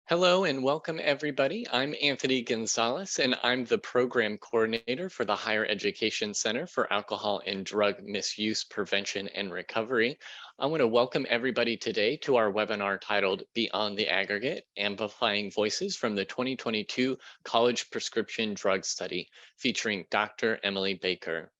Hello and welcome everybody. I'm Anthony Gonzalez and I'm the program coordinator for the Higher Education Center for Alcohol and Drug Misuse Prevention and Recovery. I want to welcome everybody today to our webinar titled Beyond the Aggregate, Amplifying Voices from the 2022 College Prescription Drug Study featuring Dr. Emily Baker.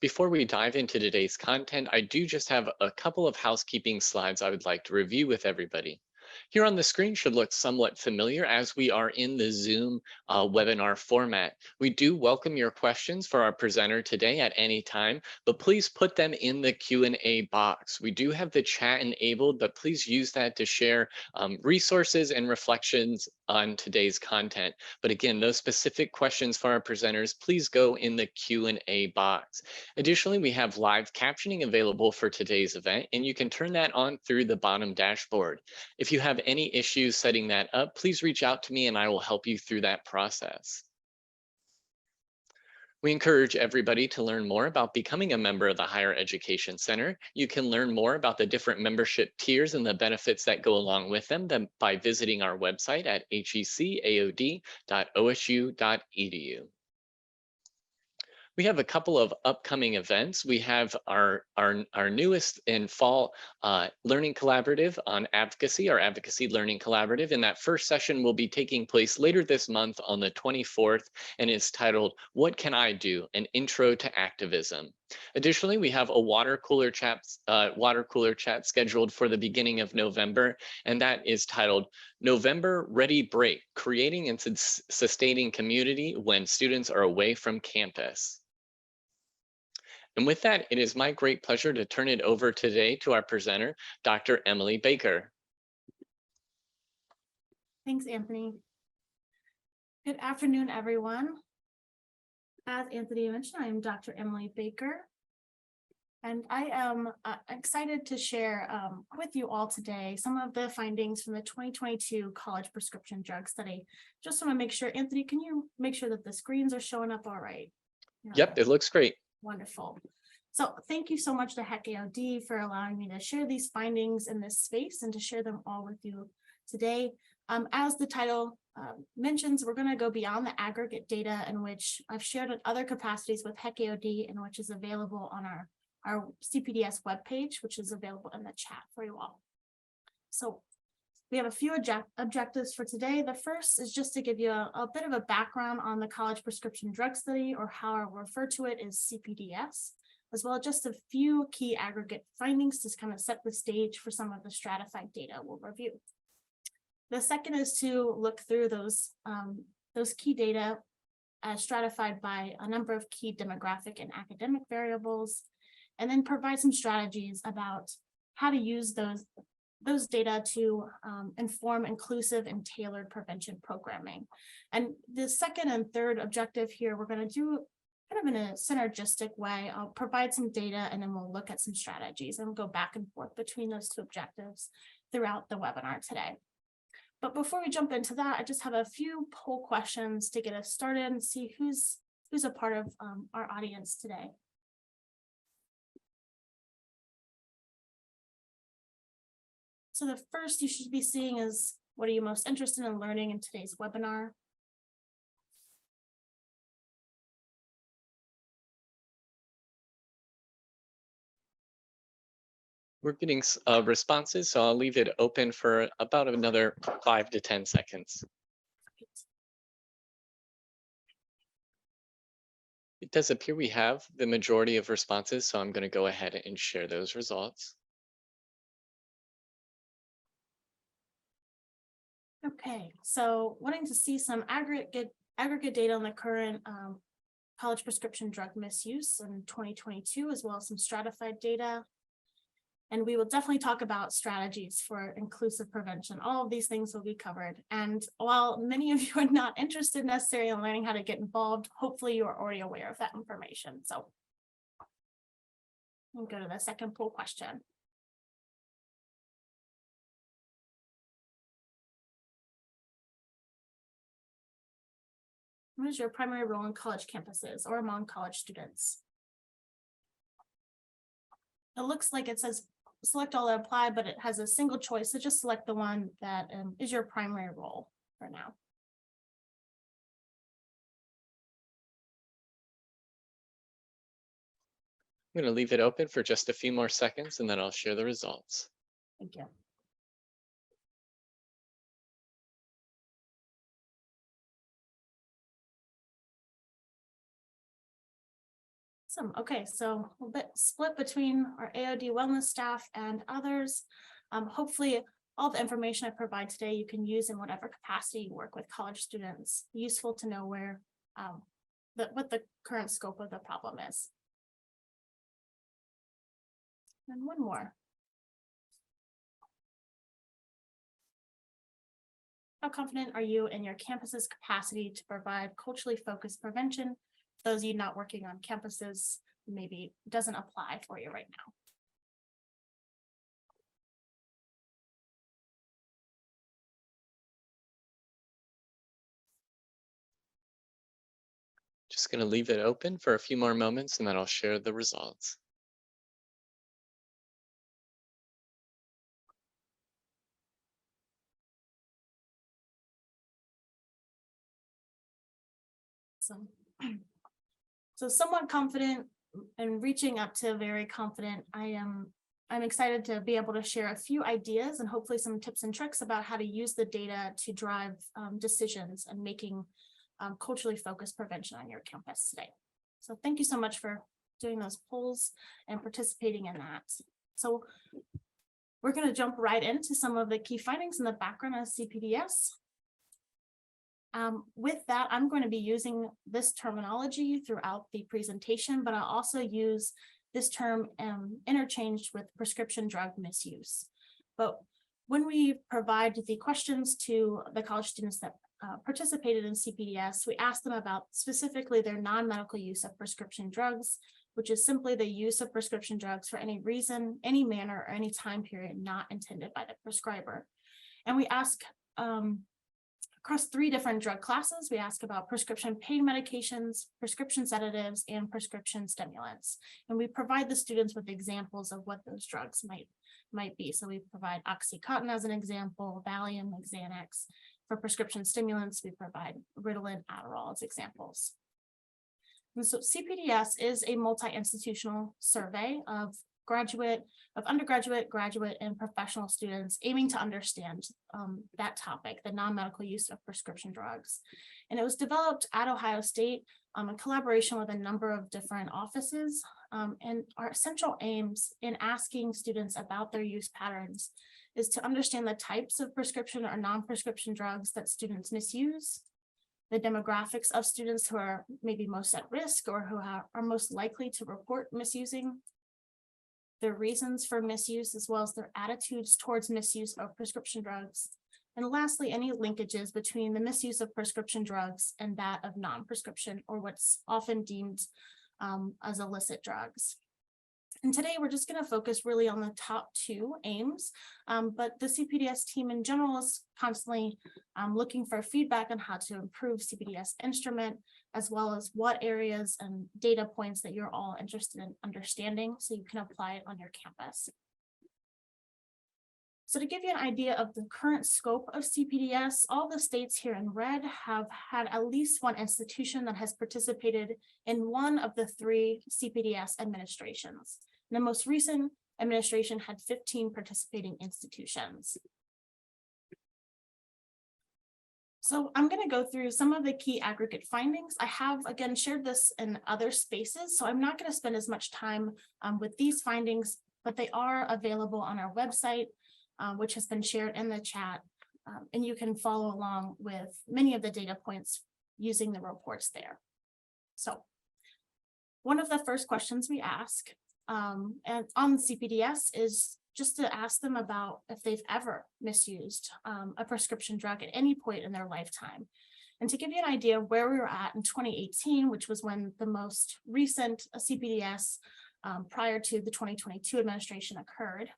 Before we dive into today's content, I do just have a couple of housekeeping slides I would like to review with everybody. Here on the screen should look somewhat familiar as we are in the Zoom webinar format. We do welcome your questions for our presenter today at any time, but please put them in the Q&A box. We do have the chat enabled, but please use that to share resources and reflections on today's content. But again, those specific questions for our presenters, please go in the Q&A box. Additionally, we have live captioning available for today's event, and you can turn that on through the bottom dashboard. If you have any issues setting that up, please reach out to me and I will help you through that process. We encourage everybody to learn more about becoming a member of the Higher Education Center. You can learn more about the different membership tiers and the benefits that go along with them by visiting our website at hecaod.osu.edu. We have a couple of upcoming events. We have our newest in fall learning collaborative on advocacy, our advocacy learning collaborative. And that first session will be taking place later this month on the 24th and is titled, What Can I Do? An Intro to Activism. Additionally, we have a water cooler chat scheduled for the beginning of November, and that is titled November Ready Break, Creating and Sustaining Community When Students Are Away from Campus. And with that, it is my great pleasure to turn it over today to our presenter, Dr. Emily Baker. Thanks, Anthony. Good afternoon, everyone. As Anthony mentioned, I am Dr. Emily Baker, and I am excited to share with you all today some of the findings from the 2022 College Prescription Drug Study. Just want to make sure, Anthony, can you make sure that the screens are showing up all right? Yep, it looks great. Wonderful. So thank you so much to HECAOD for allowing me to share these findings in this space and to share them all with you today. As the title mentions, we're going to go beyond the aggregate data in which I've shared in other capacities with HECAOD and which is available on our CPDS webpage, which is available in the chat for you all. So we have a few objectives for today. The first is just to give you a bit of a background on the College Prescription Drug Study, or how I refer to it as CPDS, as well as just a few key aggregate findings to kind of set the stage for some of the stratified data we'll review. The second is to look through those key data as stratified by a number of key demographic and academic variables, and then provide some strategies about how to use those data to inform inclusive and tailored prevention programming. And the second and third objective here, we're going to do kind of in a synergistic way. I'll provide some data and then we'll look at some strategies and we'll go back and forth between those two objectives throughout the webinar today. But before we jump into that, I just have a few poll questions to get us started and see who's a part of our audience today. So the first you should be seeing is, what are you most interested in learning in today's webinar? We're getting responses, so I'll leave it open for about another 5 to 10 seconds. It does appear we have the majority of responses, so I'm going to go ahead and share those results. Okay, so wanting to see some aggregate data on the current college prescription drug misuse in 2022, as well as some stratified data. And we will definitely talk about strategies for inclusive prevention. All of these things will be covered. And while many of you are not interested necessarily in learning how to get involved, hopefully you are already aware of that information. So we'll go to the second poll question. What is your primary role in college campuses or among college students? It looks like it says select all that apply, but it has a single choice. So just select the one that is your primary role for now. I'm going to leave it open for just a few more seconds and then I'll share the results. Thank you. Awesome. Okay, so a bit split between our AOD wellness staff and others. Hopefully, all the information I provide today you can use in whatever capacity you work with college students. Useful to know where what the current scope of the problem is. And one more. How confident are you in your campus's capacity to provide culturally focused prevention? Those of you not working on campuses, maybe doesn't apply for you right now. Just going to leave it open for a few more moments and then I'll share the results. So somewhat confident and reaching up to very confident. I'm excited to be able to share a few ideas and hopefully some tips and tricks about how to use the data to drive decisions and making culturally focused prevention on your campus today. So thank you so much for doing those polls and participating in that. So we're going to jump right into some of the key findings in the background of CPDS. With that, I'm going to be using this terminology throughout the presentation, but I'll also use this term interchanged with prescription drug misuse. But when we provide the questions to the college students that participated in CPDS, we ask them about specifically their non-medical use of prescription drugs, which is simply the use of prescription drugs for any reason, any manner, or any time period not intended by the prescriber. And we ask across 3 different drug classes. We ask about prescription pain medications, prescription sedatives, and prescription stimulants. And we provide the students with examples of what those drugs might be. So we provide Oxycontin as an example, Valium, Xanax. For prescription stimulants, we provide Ritalin, Adderall as examples. And so CPDS is a multi-institutional survey of undergraduate, graduate, and professional students aiming to understand that topic, the non-medical use of prescription drugs. And it was developed at Ohio State in collaboration with a number of different offices. And our essential aims in asking students about their use patterns is to understand the types of prescription or non-prescription drugs that students misuse, the demographics of students who are maybe most at risk or who are most likely to report misusing, their reasons for misuse, as well as their attitudes towards misuse of prescription drugs. And lastly, any linkages between the misuse of prescription drugs and that of non-prescription, or what's often deemed as illicit drugs. And today we're just going to focus really on the top 2 aims, but the CPDS team in general is constantly looking for feedback on how to improve CPDS instrument, as well as what areas and data points that you're all interested in understanding so you can apply it on your campus. So to give you an idea of the current scope of CPDS, all the states here in red have had at least one institution that has participated in one of the 3 CPDS administrations. The most recent administration had 15 participating institutions. So I'm going to go through some of the key aggregate findings. I have, again, shared this in other spaces, so I'm not going to spend as much time with these findings, but they are available on our website, which has been shared in the chat, and you can follow along with many of the data points using the reports there. So one of the first questions we ask and on CPDS is just to ask them about if they've ever misused a prescription drug at any point in their lifetime. And to give you an idea of where we were at in 2018, which was when the most recent CPDS prior to the 2022 administration occurred,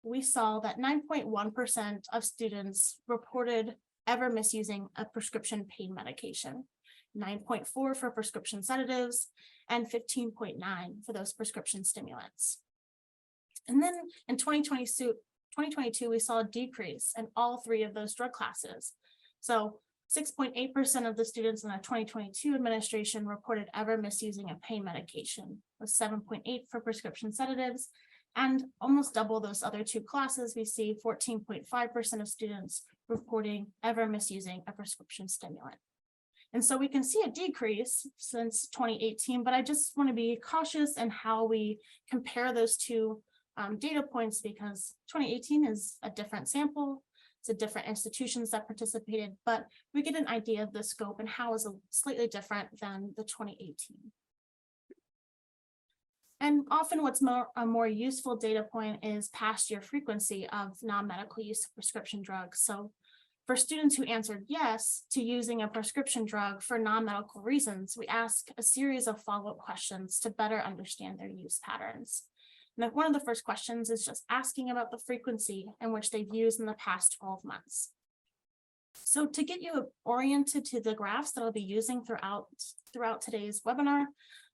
we saw that 9.1% of students reported ever misusing a prescription pain medication, 9.4% for prescription sedatives, and 15.9% for those prescription stimulants. And then in 2022, we saw a decrease in all three of those drug classes. So 6.8% of the students in the 2022 administration reported ever misusing a pain medication, with 7.8% for prescription sedatives, and almost double those other two classes. We see 14.5% of students reporting ever misusing a prescription stimulant. And so we can see a decrease since 2018, but I just want to be cautious in how we compare those two data points, because 2018 is a different sample. It's a different institutions that participated, but we get an idea of the scope and how is slightly different than the 2018. And often what's a more useful data point is past year frequency of non-medical use of prescription drugs. So for students who answered yes to using a prescription drug for non-medical reasons, we ask a series of follow-up questions to better understand their use patterns. And one of the first questions is just asking about the frequency in which they've used in the past 12 months. So to get you oriented to the graphs that I'll be using throughout today's webinar,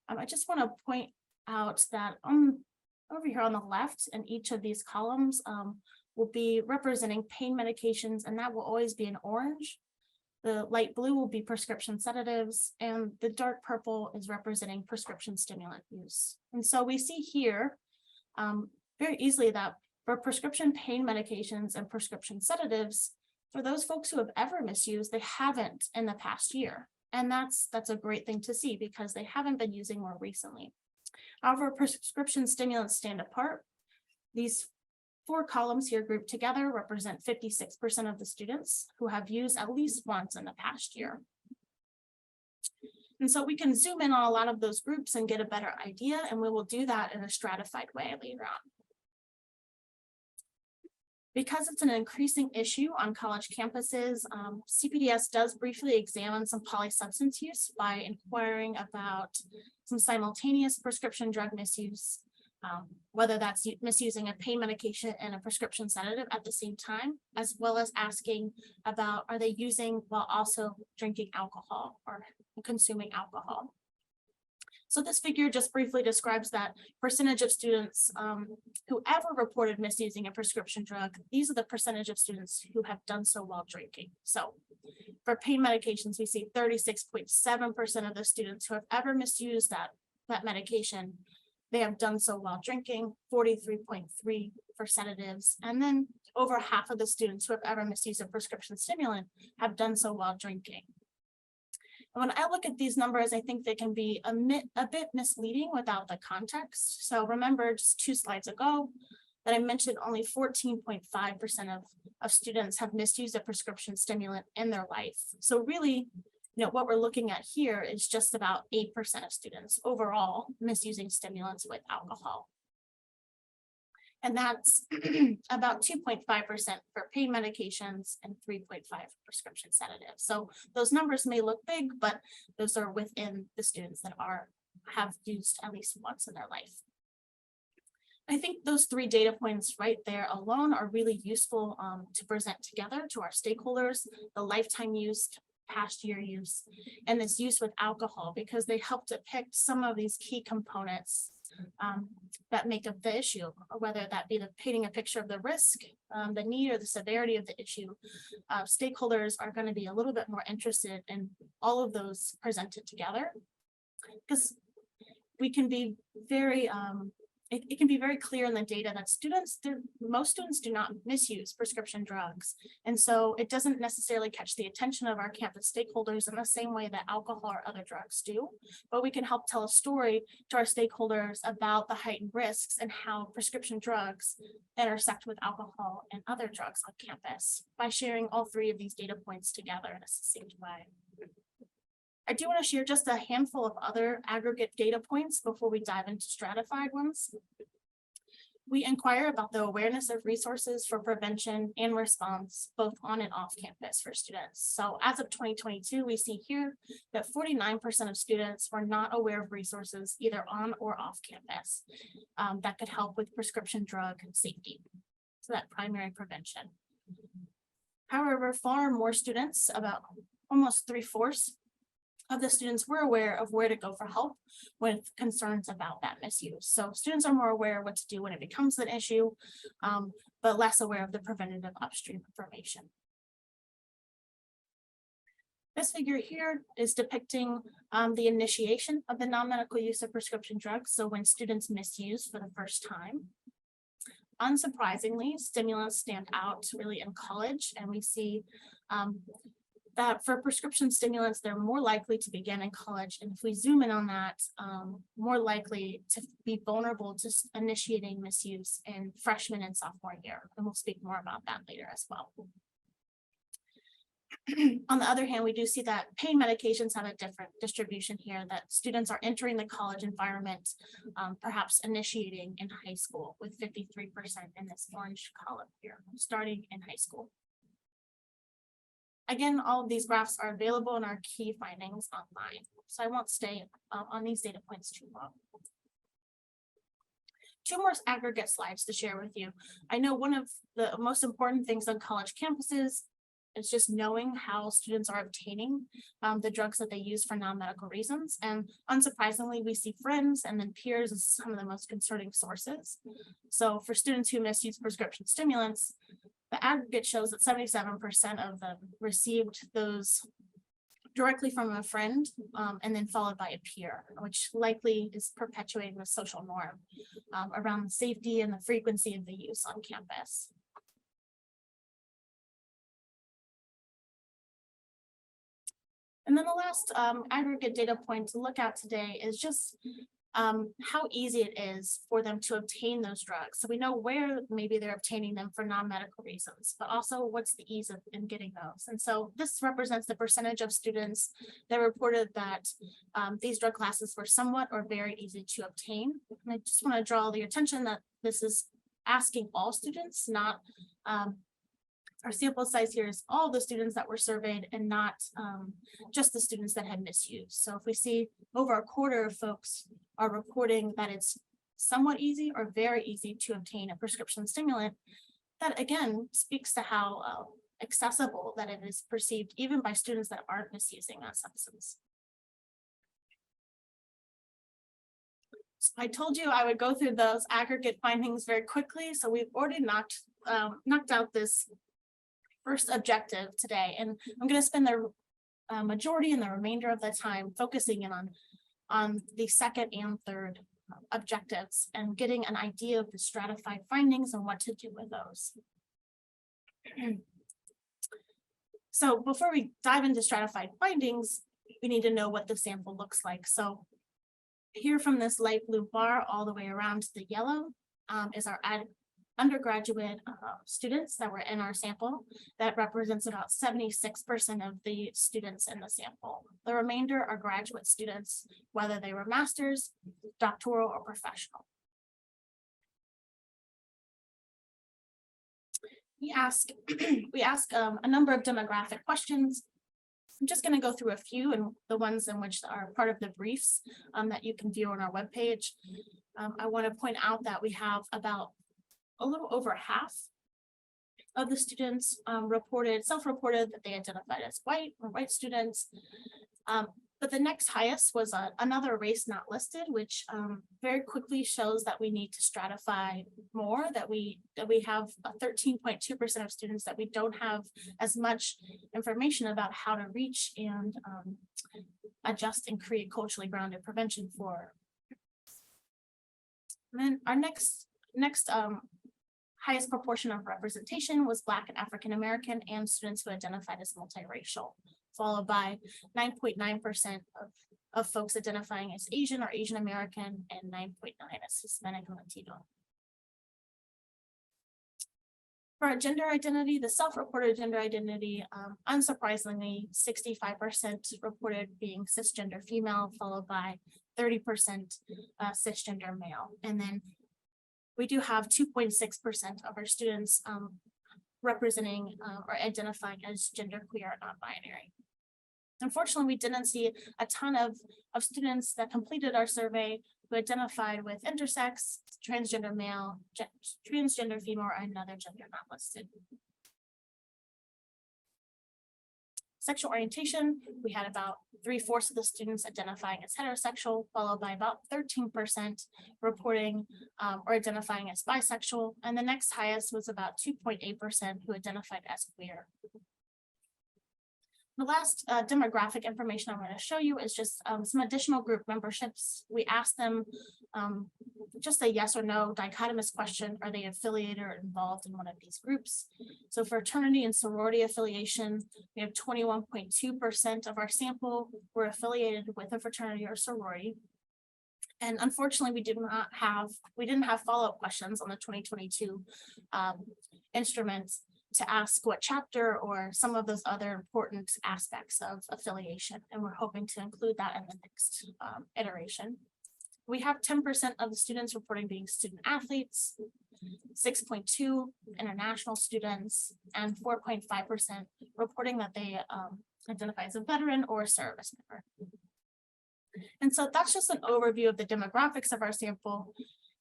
I just want to point out that over here on the left in each of these columns will be representing pain medications, and that will always be in orange. The light blue will be prescription sedatives, and the dark purple is representing prescription stimulant use. And so we see here very easily that for prescription pain medications and prescription sedatives, for those folks who have ever misused, they haven't in the past year. And that's a great thing to see because they haven't been using more recently. However, prescription stimulants stand apart. These four columns here grouped together represent 56% of the students who have used at least once in the past year. And so we can zoom in on a lot of those groups and get a better idea, and we will do that in a stratified way later on. Because it's an increasing issue on college campuses, CPDS does briefly examine some polysubstance use by inquiring about some simultaneous prescription drug misuse, whether that's misusing a pain medication and a prescription sedative at the same time, as well as asking about, are they using while also drinking alcohol or consuming alcohol? So this figure just briefly describes that percentage of students who ever reported misusing a prescription drug. These are the percentage of students who have done so while drinking. So for pain medications, we see 36.7% of the students who have ever misused that medication. They have done so while drinking, 43.3% for sedatives, and then over half of the students who have ever misused a prescription stimulant have done so while drinking. And when I look at these numbers, I think they can be a bit misleading without the context. So remember just 2 slides ago that I mentioned only 14.5% of students have misused a prescription stimulant in their life. So really, what we're looking at here is just about 8% of students overall misusing stimulants with alcohol. And that's about 2.5% for pain medications and 3.5% for prescription sedatives. So those numbers may look big, but those are within the students that have used at least once in their life. I think those 3 data points right there alone are really useful to present together to our stakeholders: the lifetime use, past year use, and this use with alcohol, because they help depict some of these key components that make up the issue, or whether that be painting a picture of the risk, the need, or the severity of the issue. Stakeholders are going to be a little bit more interested in all of those presented together, because we can be very it can be very clear in the data that most students do not misuse prescription drugs. And so it doesn't necessarily catch the attention of our campus stakeholders in the same way that alcohol or other drugs do. But we can help tell a story to our stakeholders about the heightened risks and how prescription drugs intersect with alcohol and other drugs on campus by sharing all 3 of these data points together in a succinct way. I do want to share just a handful of other aggregate data points before we dive into stratified ones. We inquire about the awareness of resources for prevention and response, both on and off campus for students. So as of 2022, we see here that 49% of students were not aware of resources either on or off campus that could help with prescription drug safety. So that primary prevention. However, far more students, about almost 3/4, of the students were aware of where to go for help with concerns about that misuse. So students are more aware of what to do when it becomes an issue, but less aware of the preventative upstream information. This figure here is depicting the initiation of the non-medical use of prescription drugs. So when students misuse for the first time. Unsurprisingly, stimulants stand out really in college, and we see that for prescription stimulants, they're more likely to begin in college. And if we zoom in on that, more likely to be vulnerable to initiating misuse in freshman and sophomore year. And we'll speak more about that later as well. On the other hand, we do see that pain medications have a different distribution here, that students are entering the college environment, perhaps initiating in high school, with 53% in this orange column here, starting in high school. Again, all of these graphs are available in our key findings online, so I won't stay on these data points too long. Two more aggregate slides to share with you. I know one of the most important things on college campuses is just knowing how students are obtaining the drugs that they use for non-medical reasons. And unsurprisingly, we see friends and then peers as some of the most concerning sources. So for students who misuse prescription stimulants, the aggregate shows that 77% of them received those directly from a friend and then followed by a peer, which likely is perpetuating the social norm around the safety and the frequency of the use on campus. And then the last aggregate data point to look at today is just how easy it is for them to obtain those drugs. So we know where maybe they're obtaining them for non-medical reasons, but also what's the ease of in getting those. And so this represents the percentage of students that reported that these drug classes were somewhat or very easy to obtain. And I just want to draw the attention that this is asking all students, not our sample size here is all the students that were surveyed and not just the students that had misused. So if we see over a quarter of folks are reporting that it's somewhat easy or very easy to obtain a prescription stimulant, that again speaks to how accessible that it is perceived even by students that aren't misusing that substance. So I told you I would go through those aggregate findings very quickly. So we've already knocked out this first objective today, and I'm going to spend the majority and the remainder of the time focusing in on the second and third objectives and getting an idea of the stratified findings and what to do with those. So before we dive into stratified findings, we need to know what the sample looks like. So here from this light blue bar all the way around to the yellow is our undergraduate students that were in our sample. That represents about 76% of the students in the sample. The remainder are graduate students, whether they were master's, doctoral, or professional. We ask a number of demographic questions. I'm just going to go through a few, and the ones in which are part of the briefs that you can view on our webpage. I want to point out that we have about a little over half of the students self-reported that they identified as white or white students. But the next highest was another race not listed, which very quickly shows that we need to stratify more, that we have 13.2% of students that we don't have as much information about how to reach and adjust and create culturally grounded prevention for. And then our next highest proportion of representation was Black and African American and students who identified as multiracial, followed by 9.9% of folks identifying as Asian or Asian American and 9.9% as Hispanic and Latino. For our gender identity, the self-reported gender identity, unsurprisingly, 65% reported being cisgender female, followed by 30% cisgender male. And then we do have 2.6% of our students representing or identifying as genderqueer or non-binary. Unfortunately, we didn't see a ton of students that completed our survey who identified with intersex, transgender male, transgender female, or another gender not listed. sexual orientation, we had about 3/4 of the students identifying as heterosexual, followed by about 13% reporting or identifying as bisexual. And the next highest was about 2.8% who identified as queer. The last demographic information I'm going to show you is just some additional group memberships. We asked them just a yes or no dichotomous question. Are they affiliated or involved in one of these groups? So fraternity and sorority affiliation, we have 21.2% of our sample were affiliated with a fraternity or sorority. And unfortunately, we didn't have follow-up questions on the 2022 instruments to ask what chapter or some of those other important aspects of affiliation. And we're hoping to include that in the next iteration. We have 10% of the students reporting being student athletes, 6.2 international students, and 4.5% reporting that they identify as a veteran or a service member. And so that's just an overview of the demographics of our sample.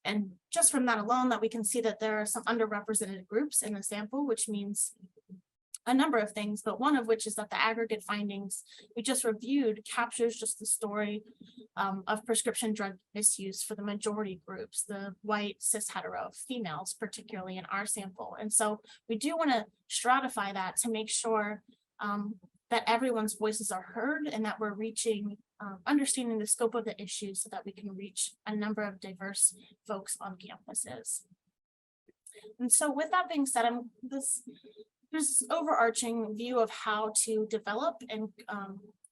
And just from that alone, that we can see that there are some underrepresented groups in the sample, which means a number of things, but one of which is that the aggregate findings we just reviewed captures just the story of prescription drug misuse for the majority groups, the white, cis, hetero, females, particularly in our sample. And so we do want to stratify that to make sure that everyone's voices are heard and that we're reaching, understanding the scope of the issue so that we can reach a number of diverse folks on campuses. And so with that being said, there's this overarching view of how to develop and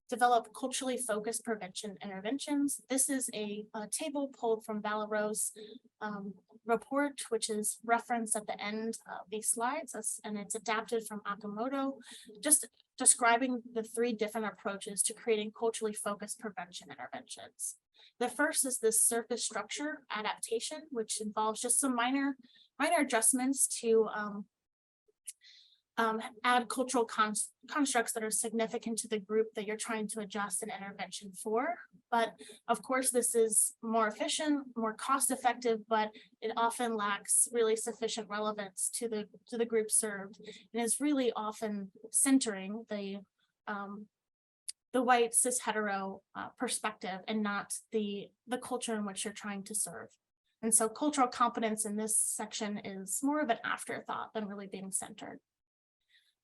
develop culturally focused prevention interventions. This is a table pulled from Valero's report, which is referenced at the end of these slides, and it's adapted from Akamoto, just describing the 3 different approaches to creating culturally focused prevention interventions. The first is this surface structure adaptation, which involves just some minor adjustments to add cultural constructs that are significant to the group that you're trying to adjust an intervention for. But of course, this is more efficient, more cost effective, but it often lacks really sufficient relevance to the group served, and is really often centering the white cis hetero perspective and not the culture in which you're trying to serve. And so cultural competence in this section is more of an afterthought than really being centered.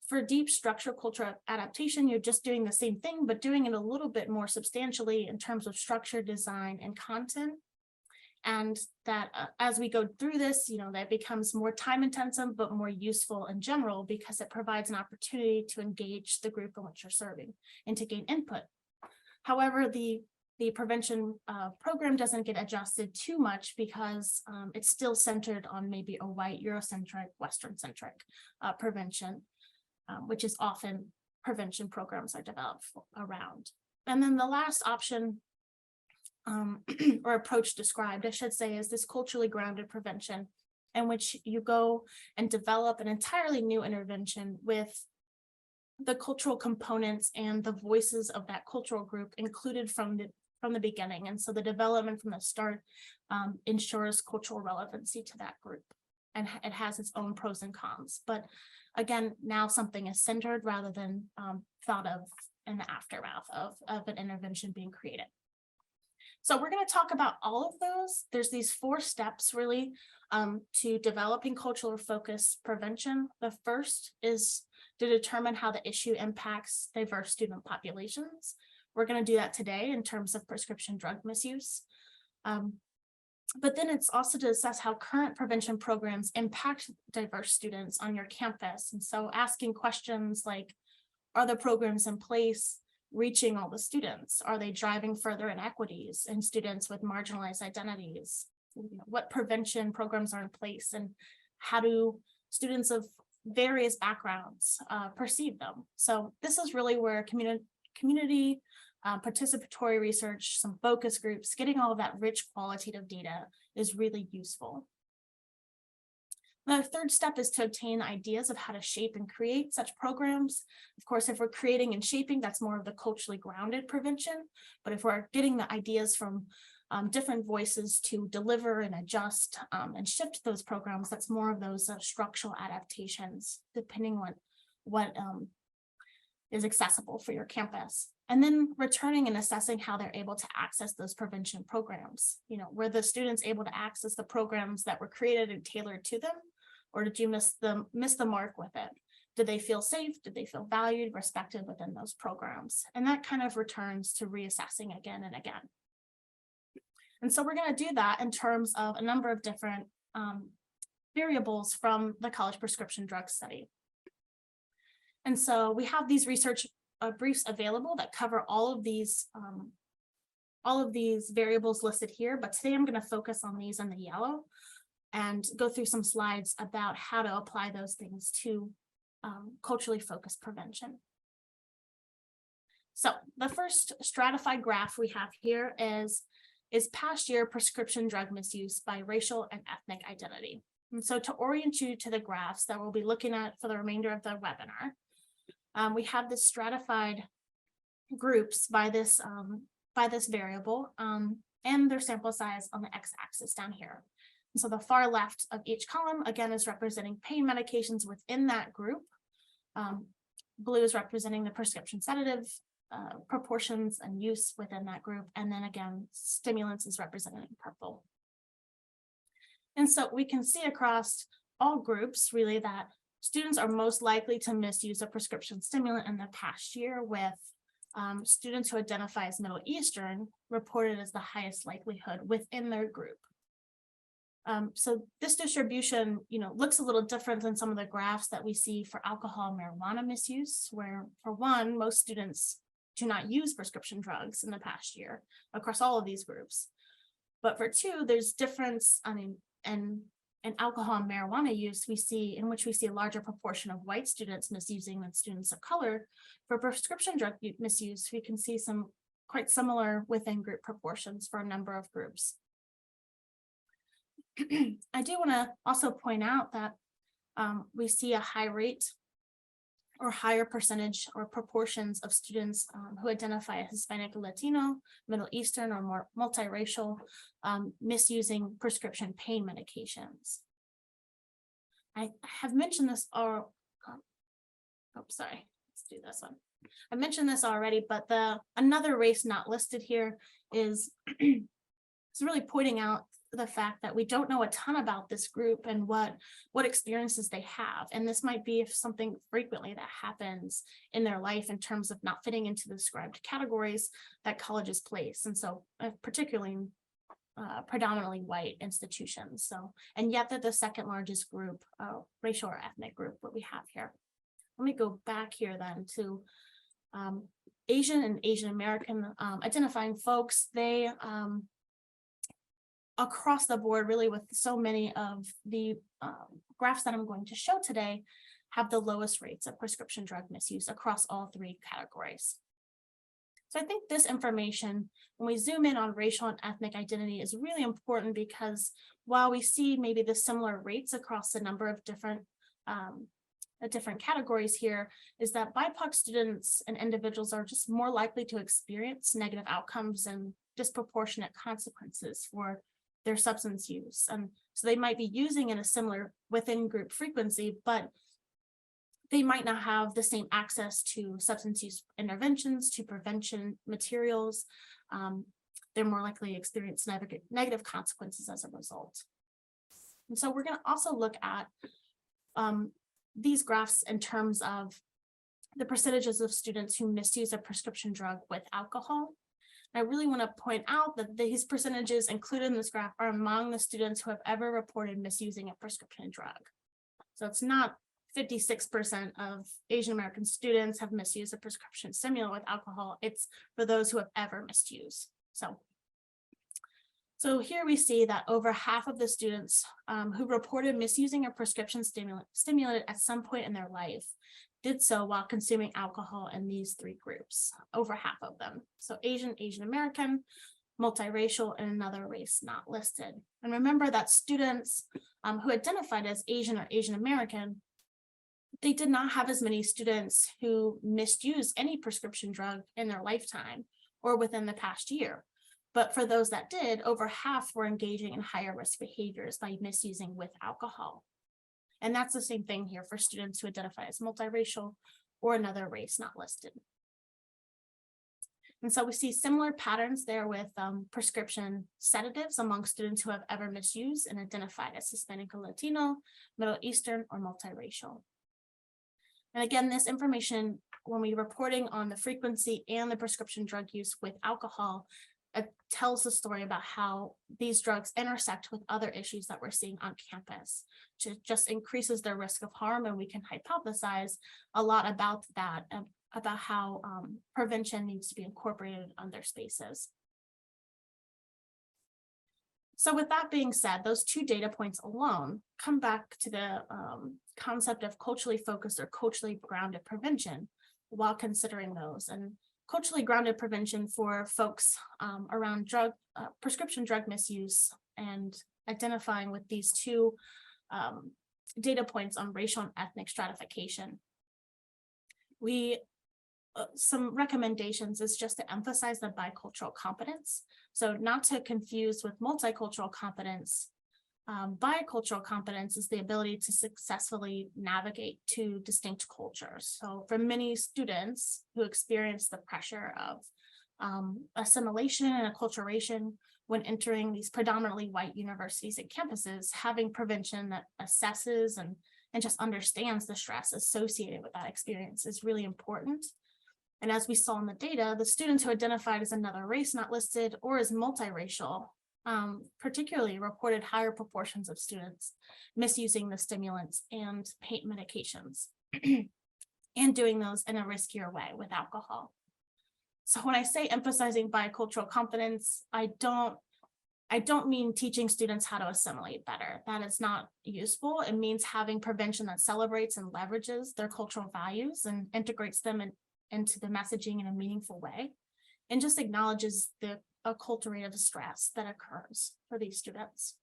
For deep structural cultural adaptation, you're just doing the same thing, but doing it a little bit more substantially in terms of structure, design, and content. And that as we go through this, that becomes more time intensive, but more useful in general because it provides an opportunity to engage the group in which you're serving and to gain input. However, the prevention program doesn't get adjusted too much because it's still centered on maybe a white, Eurocentric, Western-centric prevention. Which is often prevention programs are developed around. And then the last option or approach described, I should say, is this culturally grounded prevention in which you go and develop an entirely new intervention with the cultural components and the voices of that cultural group included from the beginning. And so the development from the start ensures cultural relevancy to that group. And it has its own pros and cons. But again, now something is centered rather than thought of in the aftermath of an intervention being created. So we're going to talk about all of those. There's these 4 steps really to developing cultural focused prevention. The first is to determine how the issue impacts diverse student populations. We're going to do that today in terms of prescription drug misuse. But then it's also to assess how current prevention programs impact diverse students on your campus. And so asking questions like, are the programs in place reaching all the students? Are they driving further inequities in students with marginalized identities? What prevention programs are in place and how do students of various backgrounds perceive them? So this is really where community participatory research, some focus groups, getting all of that rich qualitative data is really useful. The third step is to obtain ideas of how to shape and create such programs. Of course, if we're creating and shaping, that's more of the culturally grounded prevention. But if we're getting the ideas from different voices to deliver and adjust and shift those programs, that's more of those structural adaptations, depending on what is accessible for your campus. And then returning and assessing how they're able to access those prevention programs. Were the students able to access the programs that were created and tailored to them? Or did you miss the mark with it? Did they feel safe? Did they feel valued, respected within those programs? And that kind of returns to reassessing again and again. And so we're going to do that in terms of a number of different variables from the college prescription drug study. And so we have these research briefs available that cover all of these variables listed here, but today I'm going to focus on these in the yellow and go through some slides about how to apply those things to culturally focused prevention. So the first stratified graph we have here is past year prescription drug misuse by racial and ethnic identity. And so to orient you to the graphs that we'll be looking at for the remainder of the webinar, we have the stratified groups by this variable and their sample size on the x-axis down here. And so the far left of each column, again, is representing pain medications within that group. Blue is representing the prescription sedative proportions and use within that group. And then again, stimulants is represented in purple. And so we can see across all groups really that students are most likely to misuse a prescription stimulant in the past year, with students who identify as Middle Eastern reported as the highest likelihood within their group. So this distribution, looks a little different than some of the graphs that we see for alcohol and marijuana misuse, where for one, most students do not use prescription drugs in the past year across all of these groups. But for two, there's difference, in alcohol and marijuana use, we see a larger proportion of white students misusing than students of color. For prescription drug misuse, we can see some quite similar within group proportions for a number of groups. I do want to also point out that we see a high rate or higher percentage or proportions of students who identify as Hispanic or Latino, Middle Eastern, or more multiracial misusing prescription pain medications. I have mentioned this, let's do this one. I mentioned this already, but another race not listed here is it's really pointing out the fact that we don't know a ton about this group and what experiences they have. And this might be something frequently that happens in their life in terms of not fitting into the described categories that colleges place. And so particularly predominantly white institutions. So, and yet they're the second largest group, racial or ethnic group, what we have here. Let me go back here then to Asian and Asian American identifying folks. They across the board, really, with so many of the graphs that I'm going to show today, have the lowest rates of prescription drug misuse across all three categories. So I think this information, when we zoom in on racial and ethnic identity, is really important because while we see maybe the similar rates across a number of different categories here, is that BIPOC students and individuals are just more likely to experience negative outcomes and disproportionate consequences for their substance use. And so they might be using in a similar within group frequency, but they might not have the same access to substance use interventions, to prevention materials. They're more likely to experience negative consequences as a result. And so we're going to also look at these graphs in terms of the percentages of students who misuse a prescription drug with alcohol. I really want to point out that these percentages included in this graph are among the students who have ever reported misusing a prescription drug. So it's not 56% of Asian American students have misused a prescription stimulant with alcohol. It's for those who have ever misused. So here we see that over half of the students who reported misusing a prescription stimulant at some point in their life did so while consuming alcohol in these three groups, over half of them. So Asian, Asian American, multiracial, and another race not listed. And remember that students who identified as Asian or Asian American, they did not have as many students who misused any prescription drug in their lifetime or within the past year. But for those that did, over half were engaging in higher risk behaviors by misusing with alcohol. And that's the same thing here for students who identify as multiracial or another race not listed. And so we see similar patterns there with prescription sedatives among students who have ever misused and identified as Hispanic or Latino, Middle Eastern, or multiracial. And again, this information, when we're reporting on the frequency and the prescription drug use with alcohol, it tells the story about how these drugs intersect with other issues that we're seeing on campus, which just increases their risk of harm. And we can hypothesize a lot about that, about how prevention needs to be incorporated on their spaces. So with that being said, those two data points alone come back to the concept of culturally focused or culturally grounded prevention while considering those. And culturally grounded prevention for folks around prescription drug misuse and identifying with these two data points on racial and ethnic stratification. Some recommendations is just to emphasize the bicultural competence. So not to confuse with multicultural competence. Bicultural competence is the ability to successfully navigate two distinct cultures. So for many students who experience the pressure of assimilation and acculturation when entering these predominantly white universities and campuses, having prevention that assesses and just understands the stress associated with that experience is really important. And as we saw in the data, the students who identified as another race not listed or as multiracial particularly reported higher proportions of students misusing the stimulants and pain medications and doing those in a riskier way with alcohol. So when I say emphasizing bicultural competence, I don't mean teaching students how to assimilate better. That is not useful. It means having prevention that celebrates and leverages their cultural values and integrates them into the messaging in a meaningful way, and just acknowledges the acculturative stress that occurs for these students.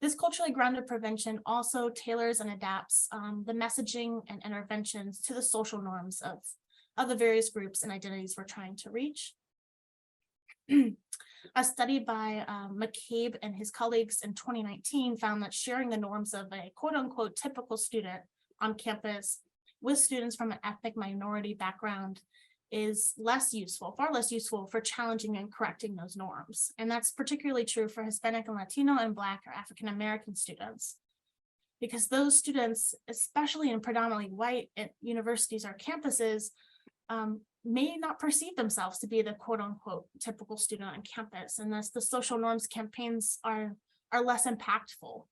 This culturally grounded prevention also tailors and adapts the messaging and interventions to the social norms of the various groups and identities we're trying to reach. A study by McCabe and his colleagues in 2019 found that sharing the norms of a quote unquote typical student on campus with students from an ethnic minority background is far less useful for challenging and correcting those norms. And that's particularly true for Hispanic and Latino and Black or African American students, because those students, especially in predominantly white universities or campuses, may not perceive themselves to be the quote unquote typical student on campus, and thus the social norms campaigns are less impactful.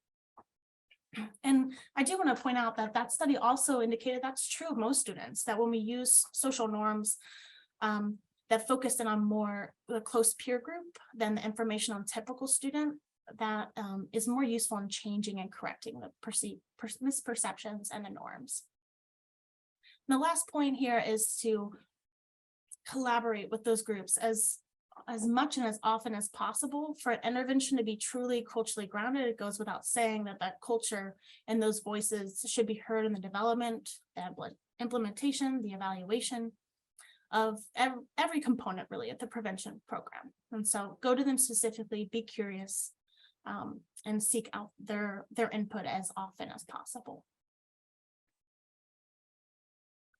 And I do want to point out that that study also indicated that's true of most students, that when we use social norms that focused in on more a close peer group than the information on typical student, that is more useful in changing and correcting the misperceptions and the norms. And the last point here is to collaborate with those groups as much and as often as possible. For an intervention to be truly culturally grounded, it goes without saying that that culture and those voices should be heard in the development, the implementation, the evaluation of every component really of the prevention program. And so go to them specifically, be curious, and seek out their input as often as possible.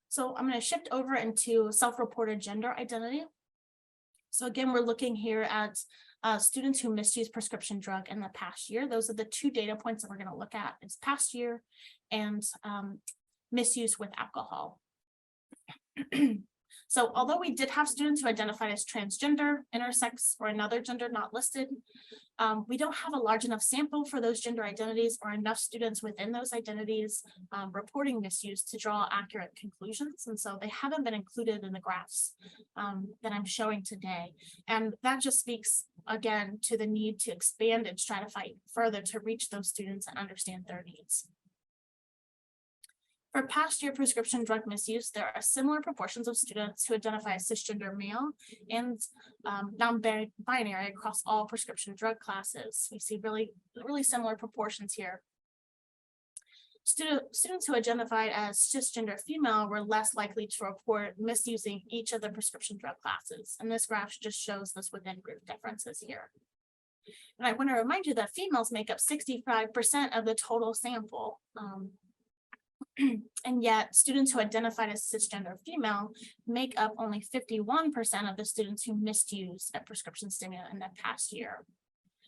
So I'm going to shift over into self-reported gender identity. So again, we're looking here at students who misused prescription drug in the past year. Those are the two data points that we're going to look at, is past year and misuse with alcohol. So although we did have students who identified as transgender, intersex, or another gender not listed, we don't have a large enough sample for those gender identities or enough students within those identities reporting misuse to draw accurate conclusions. And so they haven't been included in the graphs that I'm showing today. And that just speaks, again, to the need to expand and stratify further to reach those students and understand their needs. For past year prescription drug misuse, there are similar proportions of students who identify as cisgender male and non-binary across all prescription drug classes. We see really similar proportions here. Students who identified as cisgender female were less likely to report misusing each of the prescription drug classes. And this graph just shows this within group differences here. And I want to remind you that females make up 65% of the total sample. And yet students who identified as cisgender female make up only 51% of the students who misused a prescription stimulant in the past year.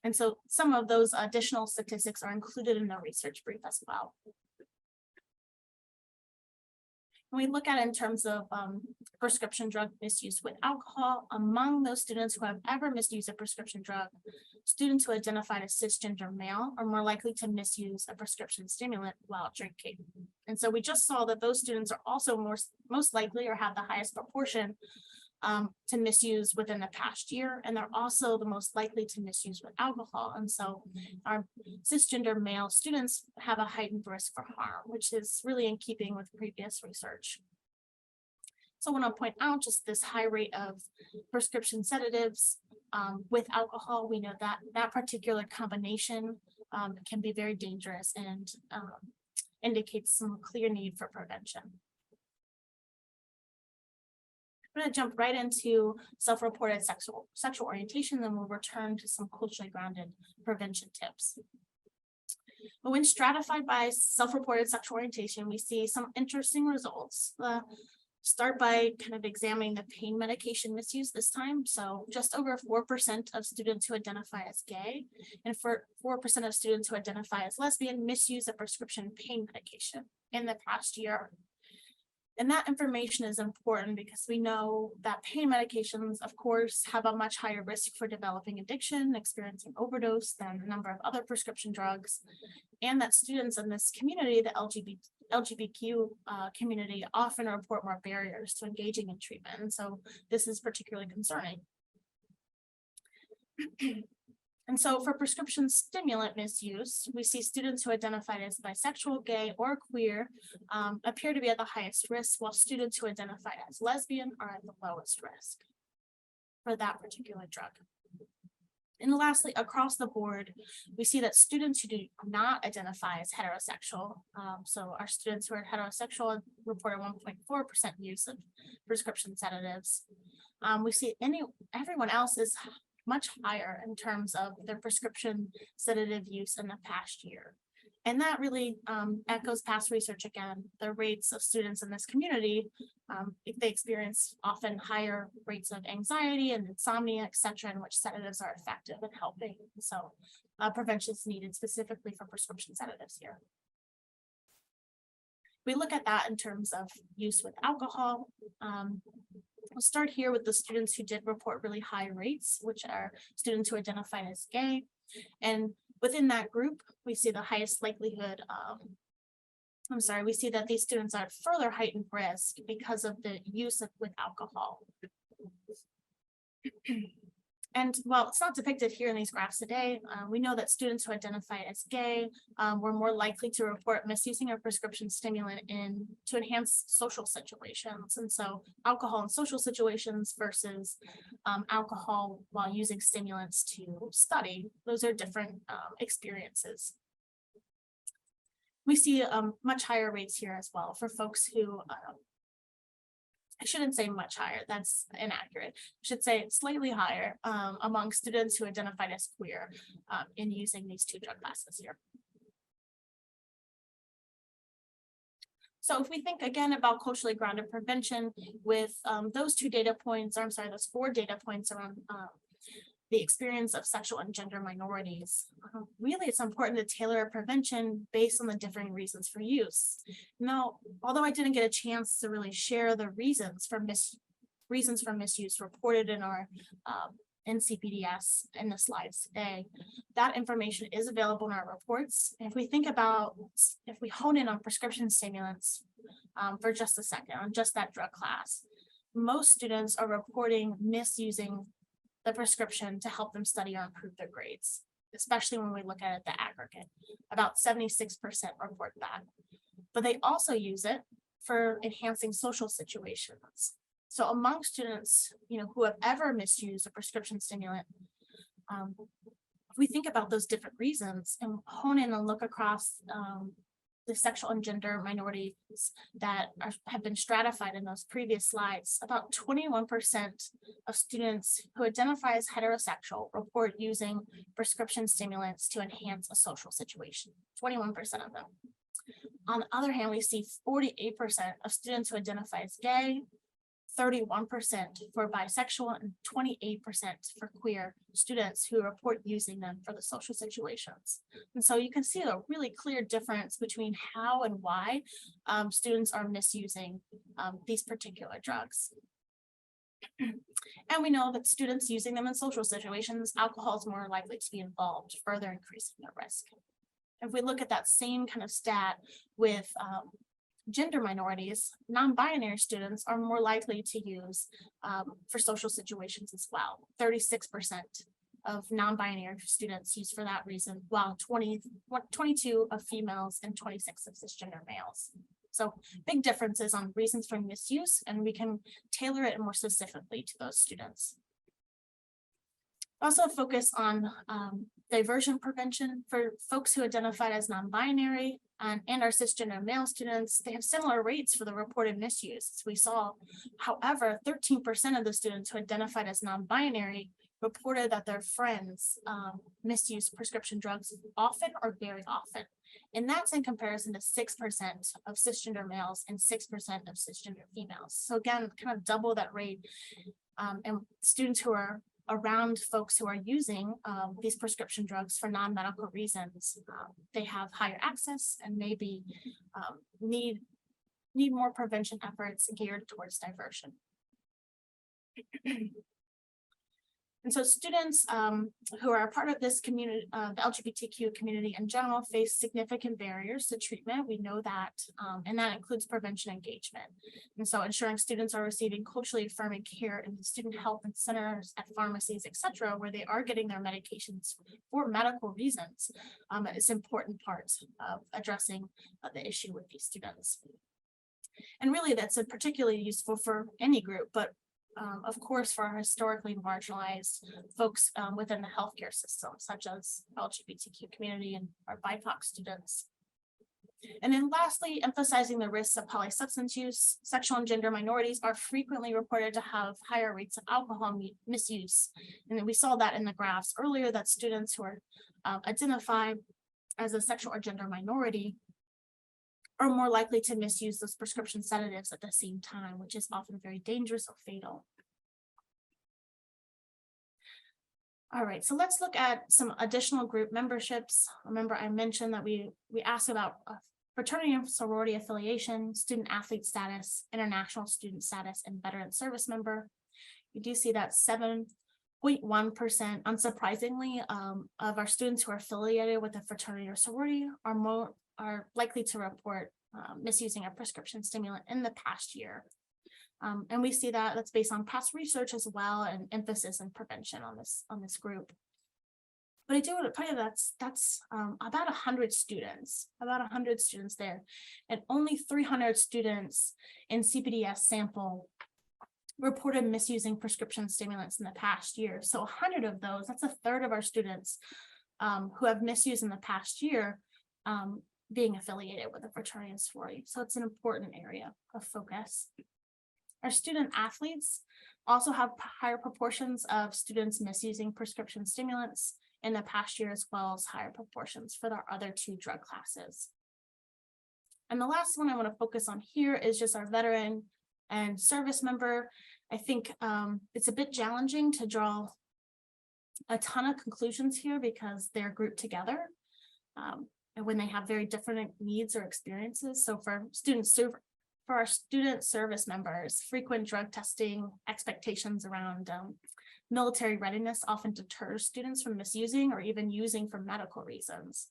And so some of those additional statistics are included in the research brief as well. When we look at it in terms of prescription drug misuse with alcohol, among those students who have ever misused a prescription drug, students who identified as cisgender male are more likely to misuse a prescription stimulant while drinking. And so we just saw that those students are also most likely or have the highest proportion to misuse within the past year, and they're also the most likely to misuse with alcohol. And so our cisgender male students have a heightened risk for harm, which is really in keeping with previous research. So I want to point out just this high rate of prescription sedatives with alcohol. We know that that particular combination can be very dangerous and indicates some clear need for prevention. I'm going to jump right into self-reported sexual orientation, then we'll return to some culturally grounded prevention tips. But when stratified by self-reported sexual orientation, we see some interesting results. Start by kind of examining the pain medication misuse this time. So just over 4% of students who identify as gay and for 4% of students who identify as lesbian misuse a prescription pain medication in the past year. And that information is important because we know that pain medications, of course, have a much higher risk for developing addiction, experiencing overdose than a number of other prescription drugs, and that students in this community, the LGBTQ community, often report more barriers to engaging in treatment. And so this is particularly concerning. And so for prescription stimulant misuse, we see students who identified as bisexual, gay, or queer appear to be at the highest risk, while students who identified as lesbian are at the lowest risk for that particular drug. And lastly, across the board, we see that students who do not identify as heterosexual, so our students who are heterosexual reported 1.4% use of prescription sedatives. We see everyone else is much higher in terms of their prescription sedative use in the past year. And that really echoes past research again. The rates of students in this community, they experience often higher rates of anxiety and insomnia, et cetera, in which sedatives are effective in helping. So prevention is needed specifically for prescription sedatives here. We look at that in terms of use with alcohol. We'll start here with the students who did report really high rates, which are students who identified as gay. And within that group, we see the highest likelihood we see that these students are at further heightened risk because of the use with alcohol. And while it's not depicted here in these graphs today, we know that students who identify as gay were more likely to report misusing a prescription stimulant to enhance social situations. And so alcohol in social situations versus alcohol while using stimulants to study, those are different experiences. We see much higher rates here as well for folks who I shouldn't say much higher, that's inaccurate. I should say slightly higher among students who identified as queer in using these two drug classes here. So if we think again about culturally grounded prevention with those 4 data points around the experience of sexual and gender minorities, really it's important to tailor a prevention based on the differing reasons for use. Now, although I didn't get a chance to really share the reasons for misuse reported in our NCPDS in the slides today, that information is available in our reports. And if we hone in on prescription stimulants for just a second, on just that drug class, most students are reporting misusing the prescription to help them study or improve their grades, especially when we look at it, the aggregate. About 76% report that. But they also use it for enhancing social situations. So among students, who have ever misused a prescription stimulant, if we think about those different reasons and hone in and look across the sexual and gender minorities that have been stratified in those previous slides, about 21% of students who identify as heterosexual report using prescription stimulants to enhance a social situation, 21% of them. On the other hand, we see 48% of students who identify as gay, 31% for bisexual, and 28% for queer students who report using them for the social situations. And so you can see a really clear difference between how and why students are misusing these particular drugs. And we know that students using them in social situations, alcohol is more likely to be involved, further increasing their risk. If we look at that same kind of stat with gender minorities, non-binary students are more likely to use for social situations as well. 36% of non-binary students use for that reason, while 22 of females and 26 of cisgender males. So big differences on reasons for misuse, and we can tailor it more specifically to those students. Also focus on diversion prevention for folks who identified as non-binary and our cisgender male students. They have similar rates for the reported misuse as we saw. However, 13% of the students who identified as non-binary reported that their friends misuse prescription drugs often or very often. And that's in comparison to 6% of cisgender males and 6% of cisgender females. So again, kind of double that rate. And students who are around folks who are using these prescription drugs for non-medical reasons, they have higher access and maybe need more prevention efforts geared towards diversion. And so students who are a part of this community, the LGBTQ community in general, face significant barriers to treatment. We know that, and that includes prevention engagement. And so ensuring students are receiving culturally affirming care in student health and centers, at pharmacies, et cetera, where they are getting their medications for medical reasons, is an important part of addressing the issue with these students. And really that's particularly useful for any group, but of course, for our historically marginalized folks within the healthcare system, such as LGBTQ community and our BIPOC students. And then lastly, emphasizing the risks of polysubstance use. Sexual and gender minorities are frequently reported to have higher rates of alcohol misuse. And then we saw that in the graphs earlier, that students who are identified as a sexual or gender minority are more likely to misuse those prescription sedatives at the same time, which is often very dangerous or fatal. All right, so let's look at some additional group memberships. Remember, I mentioned that we asked about fraternity and sorority affiliation, student athlete status, international student status, and veteran service member. You do see that 7.1%, unsurprisingly, of our students who are affiliated with a fraternity or sorority are likely to report misusing a prescription stimulant in the past year. And we see that that's based on past research as well, and emphasis and prevention on this group. But I do want to tell you that's about 100 students, there, and only 300 students in CPDS sample reported misusing prescription stimulants in the past year. So 100 of those, that's a third of our students who have misused in the past year, being affiliated with a fraternity and sorority. So it's an important area of focus. Our student athletes also have higher proportions of students misusing prescription stimulants in the past year, as well as higher proportions for our other two drug classes. And the last one I want to focus on here is just our veteran and service member. I think it's a bit challenging to draw a ton of conclusions here because they're grouped together. And when they have very different needs or experiences. So for our student service members, frequent drug testing expectations around military readiness often deters students from misusing or even using for medical reasons.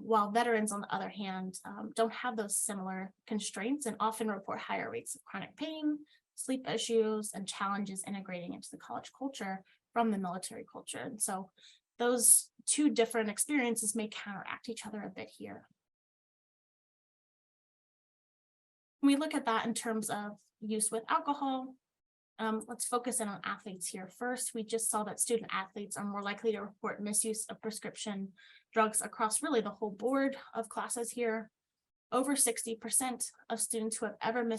While veterans, on the other hand, don't have those similar constraints and often report higher rates of chronic pain, sleep issues, and challenges integrating into the college culture from the military culture. And so those two different experiences may counteract each other a bit here. When we look at that in terms of use with alcohol, let's focus in on athletes here. First, we just saw that student athletes are more likely to report misuse of prescription drugs across really the whole board of classes here. Over 60% of students who have ever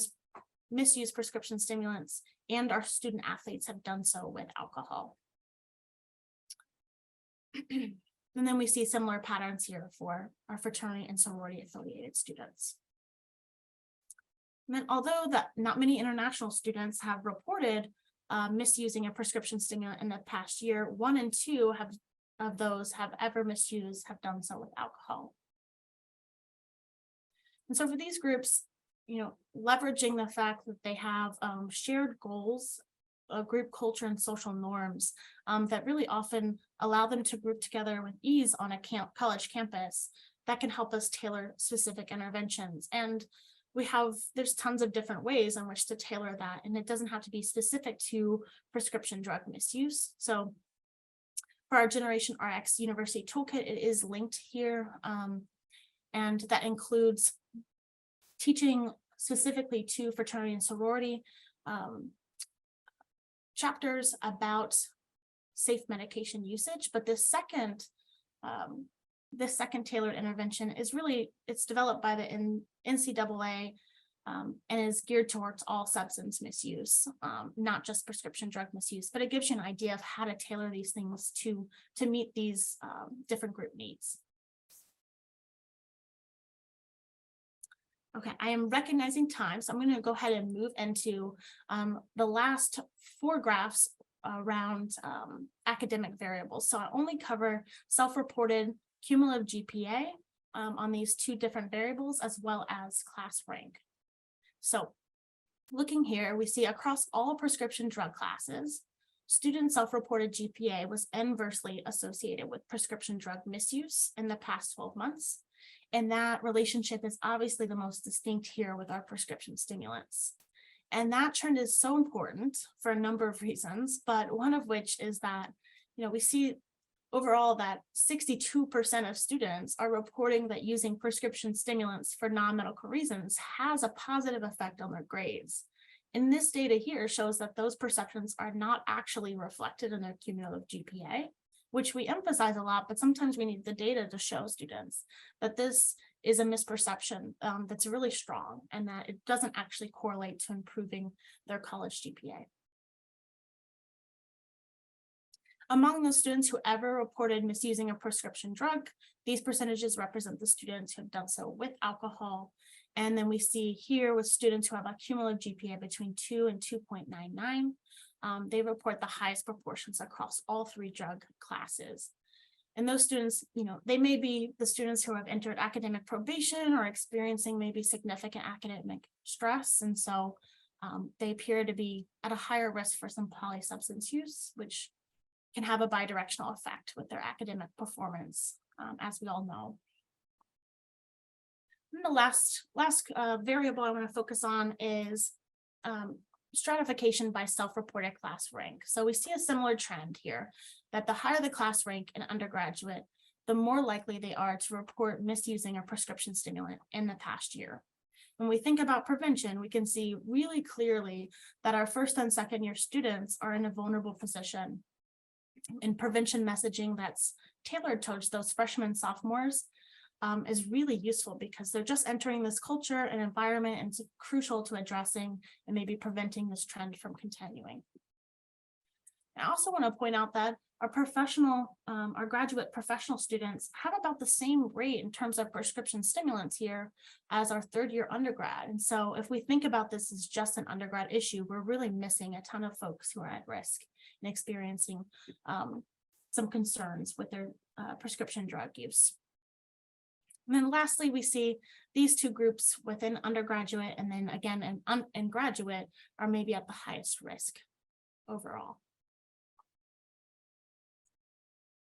misused prescription stimulants and our student athletes have done so with alcohol. And then we see similar patterns here for our fraternity and sorority affiliated students. And then although not many international students have reported misusing a prescription stimulant in the past year, 1 in 2 of those have ever misused have done so with alcohol. And so for these groups, leveraging the fact that they have shared goals, group culture and social norms that really often allow them to group together with ease on a college campus, that can help us tailor specific interventions. And there's tons of different ways in which to tailor that, and it doesn't have to be specific to prescription drug misuse. So for our Generation RX University Toolkit, it is linked here, and that includes teaching specifically to fraternity and sorority chapters about safe medication usage. But this second tailored intervention is it's developed by the NCAA and is geared towards all substance misuse, not just prescription drug misuse, but it gives you an idea of how to tailor these things to meet these different group needs. Okay, I am recognizing time, so I'm going to go ahead and move into the last 4 graphs around academic variables. So I only cover self-reported cumulative GPA on these 2 different variables, as well as class rank. So looking here, we see across all prescription drug classes, student self-reported GPA was inversely associated with prescription drug misuse in the past 12 months. And that relationship is obviously the most distinct here with our prescription stimulants. And that trend is so important for a number of reasons, but one of which is that, we see overall that 62% of students are reporting that using prescription stimulants for non-medical reasons has a positive effect on their grades. And this data here shows that those perceptions are not actually reflected in their cumulative GPA, which we emphasize a lot, but sometimes we need the data to show students that this is a misperception that's really strong and that it doesn't actually correlate to improving their college GPA. Among the students who ever reported misusing a prescription drug, these percentages represent the students who have done so with alcohol. And then we see here with students who have a cumulative GPA between 2 and 2.99. They report the highest proportions across all 3 drug classes. And those students, they may be the students who have entered academic probation or experiencing maybe significant academic stress. And so they appear to be at a higher risk for some polysubstance use, which can have a bidirectional effect with their academic performance, as we all know. And the last variable I want to focus on is stratification by self-reported class rank. So we see a similar trend here, that the higher the class rank in undergraduate, the more likely they are to report misusing a prescription stimulant in the past year. When we think about prevention, we can see really clearly that our 1st and 2nd year students are in a vulnerable position. And prevention messaging that's tailored towards those freshmen and sophomores is really useful because they're just entering this culture and environment, and it's crucial to addressing and maybe preventing this trend from continuing. I also want to point out that our graduate professional students have about the same rate in terms of prescription stimulants here as our 3rd year undergrad. And so if we think about this as just an undergrad issue, we're really missing a ton of folks who are at risk and experiencing some concerns with their prescription drug use. And then lastly, we see these 2 groups within undergraduate and then again in graduate are maybe at the highest risk overall.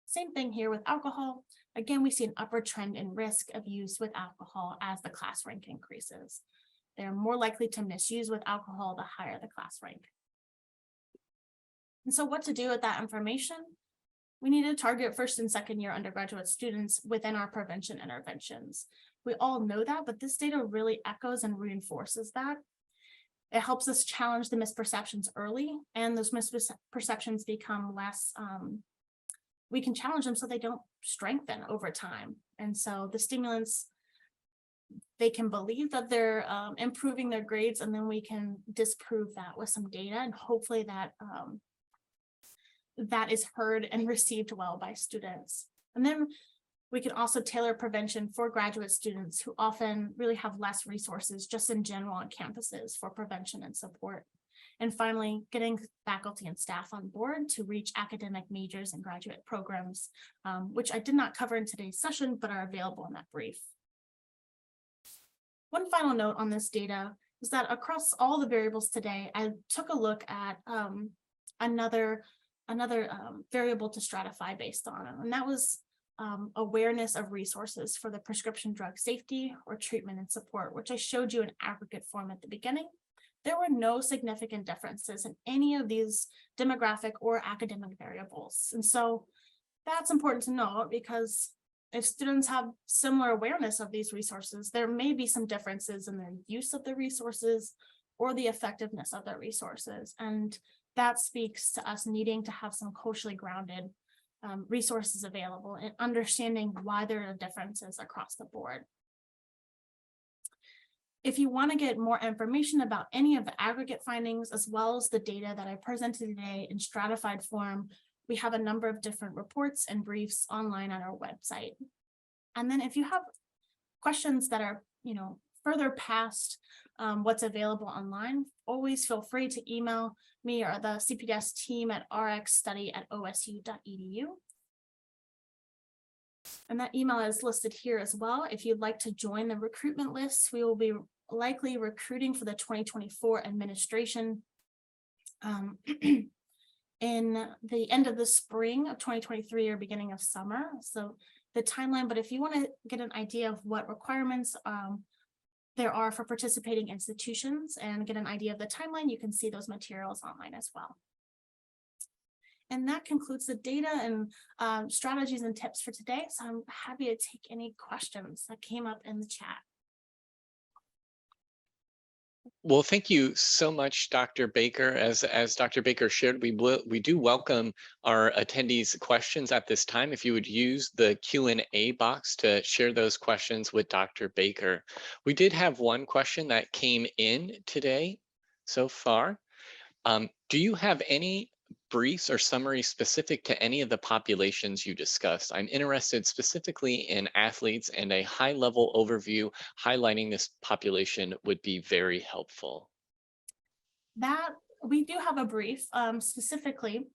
Same thing here with alcohol. Again, we see an upward trend in risk of use with alcohol as the class rank increases. They're more likely to misuse with alcohol the higher the class rank. And so what to do with that information? We need to target 1st and 2nd year undergraduate students within our prevention interventions. We all know that, but this data really echoes and reinforces that. It helps us challenge the misperceptions early, and those misperceptions become less, we can challenge them so they don't strengthen over time. And so the stimulants, they can believe that they're improving their grades, and then we can disprove that with some data, and hopefully that that is heard and received well by students. And then we can also tailor prevention for graduate students who often really have less resources just in general on campuses for prevention and support. And finally, getting faculty and staff on board to reach academic majors and graduate programs, which I did not cover in today's session, but are available in that brief. One final note on this data is that across all the variables today, I took a look at another variable to stratify based on, and that was awareness of resources for the prescription drug safety or treatment and support, which I showed you in aggregate form at the beginning. There were no significant differences in any of these demographic or academic variables. And so that's important to note, because if students have similar awareness of these resources, there may be some differences in their use of the resources or the effectiveness of their resources. And that speaks to us needing to have some culturally grounded resources available and understanding why there are differences across the board. If you want to get more information about any of the aggregate findings, as well as the data that I presented today in stratified form, we have a number of different reports and briefs online on our website. And then if you have questions that are, further past what's available online, always feel free to email me or the CPDS team at rxstudy@osu.edu. And that email is listed here as well. If you'd like to join the recruitment list, we will be likely recruiting for the 2024 administration in the end of the spring of 2023 or beginning of summer. So the timeline, but if you want to get an idea of what requirements there are for participating institutions and get an idea of the timeline, you can see those materials online as well. And that concludes the data and strategies and tips for today. So I'm happy to take any questions that came up in the chat. Well, thank you so much, Dr. Baker. As Dr. Baker shared, we do welcome our attendees' questions at this time. If you would use the Q&A box to share those questions with Dr. Baker. We did have one question that came in today so far. Do you have any briefs or summaries specific to any of the populations you discussed? I'm interested specifically in athletes, and a high-level overview highlighting this population would be very helpful. That we do have a brief specifically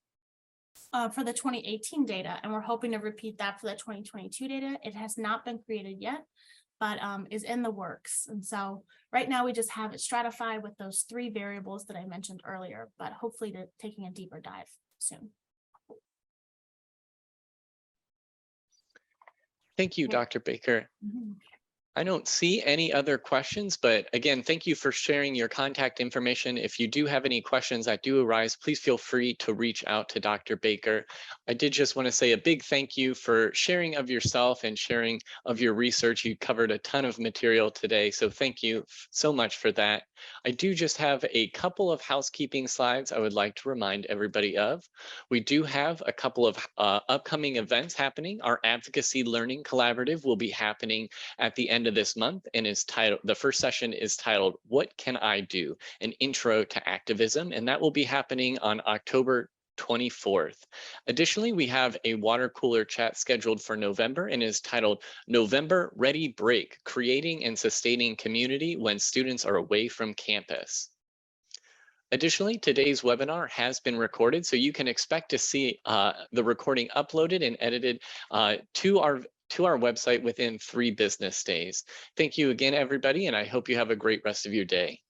for the 2018 data, and we're hoping to repeat that for the 2022 data. It has not been created yet, but is in the works. And so right now we just have it stratified with those 3 variables that I mentioned earlier, but hopefully taking a deeper dive soon. Thank you, Dr. Baker. I don't see any other questions, but again, thank you for sharing your contact information. If you do have any questions that do arise, please feel free to reach out to Dr. Baker. I did just want to say a big thank you for sharing of yourself and sharing of your research. You covered a ton of material today, so thank you so much for that. I do just have a couple of housekeeping slides I would like to remind everybody of. We do have a couple of upcoming events happening. Our Advocacy Learning Collaborative will be happening at the end of this month, and is titled, the first session is titled, "What Can I Do? An Intro to Activism," and that will be happening on October 24th. Additionally, we have a water cooler chat scheduled for November, and is titled "November Ready Break, Creating and Sustaining Community When Students Are Away from Campus." Additionally, today's webinar has been recorded, so you can expect to see the recording uploaded and edited to our website within 3 business days. Thank you again, everybody, and I hope you have a great rest of your day.